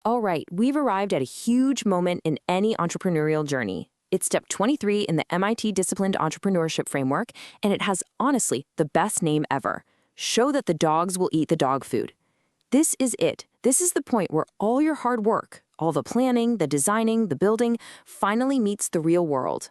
All right, we've arrived at a huge moment in any entrepreneurial journey. It's step 23 in the MIT Disciplined Entrepreneurship Framework, and it has honestly the best name ever. Show that the dogs will eat the dog food. This is it. This is the point where all your hard work, all the planning, the designing, the building, finally meets the real world.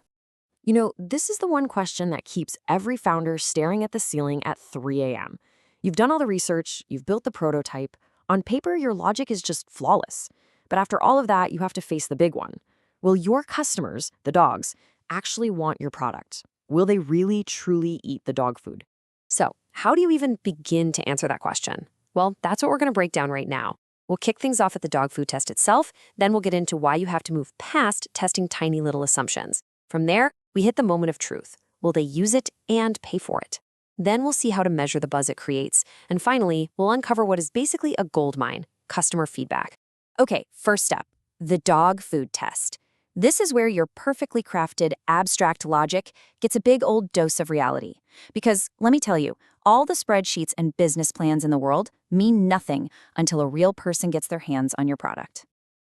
This is the one question that keeps every founder staring at the ceiling at 3 a.m. You've done all the research, you've built the prototype. On paper, your logic is just flawless. But after all of that, you have to face the big one. Will your customers, the dogs, actually want your product? Will they really, truly eat the dog food? So, how do you even begin to answer that question? Well, that's what we're going to break down right now. We'll kick things off at the dog food test itself, then we'll get into why you have to move past testing tiny little assumptions. From there, we hit the moment of truth. Will they use it and pay for it? Then we'll see how to measure the buzz it creates. And finally, we'll uncover what is basically a gold mine, customer feedback. Okay, first step, the dog food test. This is where your perfectly crafted, abstract logic gets a big old dose of reality. Because, let me tell you, all the spreadsheets and business plans in the world mean nothing until a real person gets their hands on your product.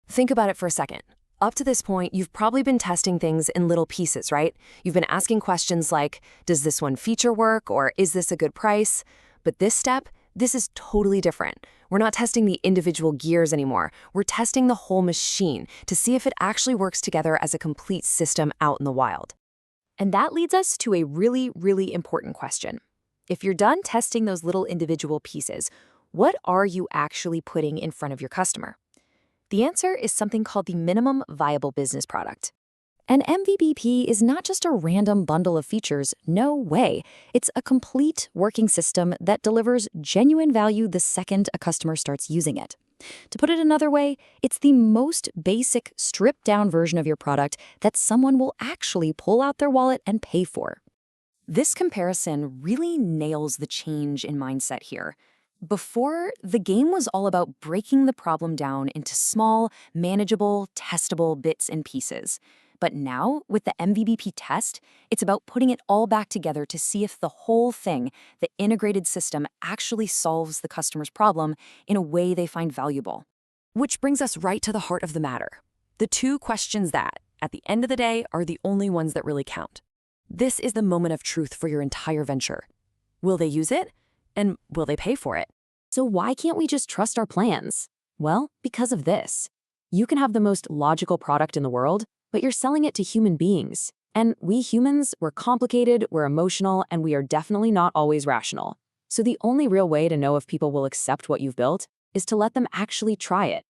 Think about it for a second. Up to this point, you've probably been testing things in little pieces, right? You've been asking questions like, does this one feature work, or is this a good price? But this step, this is totally different. We're not testing the individual gears anymore. We're testing the whole machine to see if it actually works together as a complete system out in the wild. And that leads us to a really, really important question. If you're done testing those little individual pieces, what are you actually putting in front of your customer? The answer is something called the minimum viable business product. An MVBP is not just a random bundle of features, no way. It's a complete working system that delivers genuine value the second a customer starts using it. To put it another way, it's the most basic, stripped-down version of your product that someone will actually pull out their wallet and pay for. This comparison really nails the change in mindset here. Before, the game was all about breaking the problem down into small, manageable, testable bits and pieces. But now, with the MVBP test, it's about putting it all back together to see if the whole thing, the integrated system, actually solves the customer's problem in a way they find valuable. Which brings us right to the heart of the matter. The two questions that, at the end of the day, are the only ones that really count. This is the moment of truth for your entire venture. Will they use it? And will they pay for it? So why can't we just trust our plans? Well, because of this. You can have the most logical product in the world, but you're selling it to human beings. And we humans, we're complicated, we're emotional, and we are definitely not always rational. So the only real way to know if people will accept what you've built is to let them actually try it.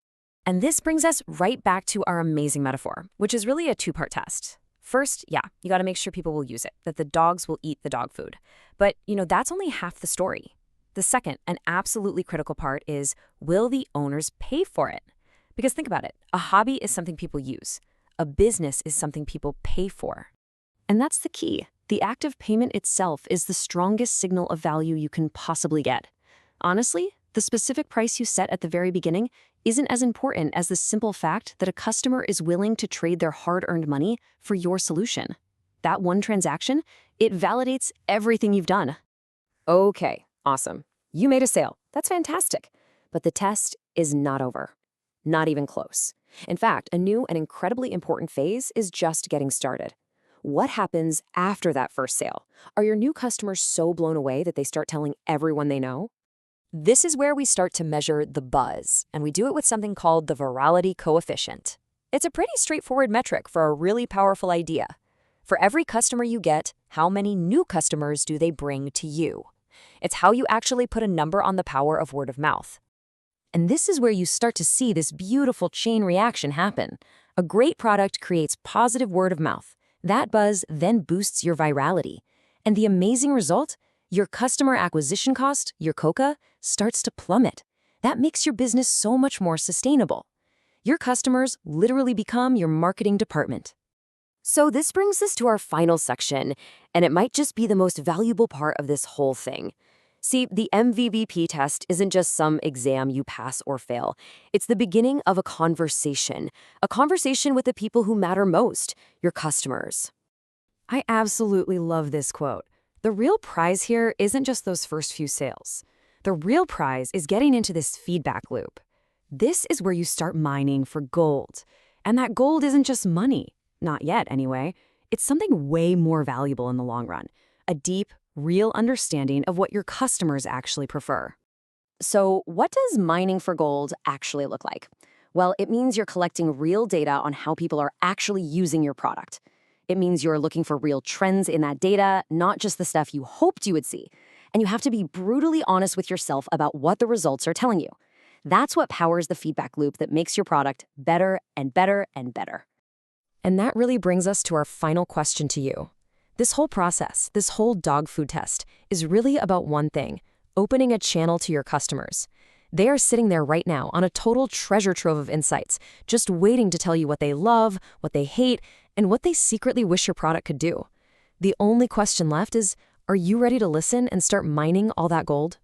And this brings us right back to our amazing metaphor, which is really a two-part test. First, you got to make sure people will use it, that the dogs will eat the dog food. But, that's only half the story. The second and absolutely critical part is, will the owners pay for it? Because think about it, a hobby is something people use. A business is something people pay for. And that's the key. The act of payment itself is the strongest signal of value you can possibly get. Honestly, the specific price you set at the very beginning isn't as important as the simple fact that a customer is willing to trade their hard-earned money for your solution. That one transaction, it validates everything you've done. Okay, awesome. You made a sale. That's fantastic. But the test is not over. Not even close. In fact, a new and incredibly important phase is just getting started. What happens after that first sale? Are your new customers so blown away that they start telling everyone they know? This is where we start to measure the buzz, and we do it with something called the virality coefficient. It's a pretty straightforward metric for a really powerful idea. For every customer you get, how many new customers do they bring to you? It's how you actually put a number on the power of word of mouth. And this is where you start to see this beautiful chain reaction happen. A great product creates positive word of mouth. That buzz then boosts your virality. And the amazing result? Your customer acquisition cost, your COCA, starts to plummet. That makes your business so much more sustainable. Your customers literally become your marketing department. So this brings us to our final section, and it might just be the most valuable part of this whole thing. See, the MVBP test isn't just some exam you pass or fail. It's the beginning of a conversation with the people who matter most, your customers. I absolutely love this quote. The real prize here isn't just those first few sales. The real prize is getting into this feedback loop. This is where you start mining for gold. And that gold isn't just money. Not yet, anyway. It's something way more valuable in the long run. A deep, real understanding of what your customers actually prefer. So, what does mining for gold actually look like? Well, it means you're collecting real data on how people are actually using your product. It means you're looking for real trends in that data, not just the stuff you hoped you would see. And you have to be brutally honest with yourself about what the results are telling you. That's what powers the feedback loop that makes your product better and better and better. And that really brings us to our final question to you. This whole process, this whole dog food test, is really about one thing: opening a channel to your customers. They are sitting there right now on a total treasure trove of insights, just waiting to tell you what they love, what they hate, and what they secretly wish your product could do. The only question left is, are you ready to listen and start mining all that gold?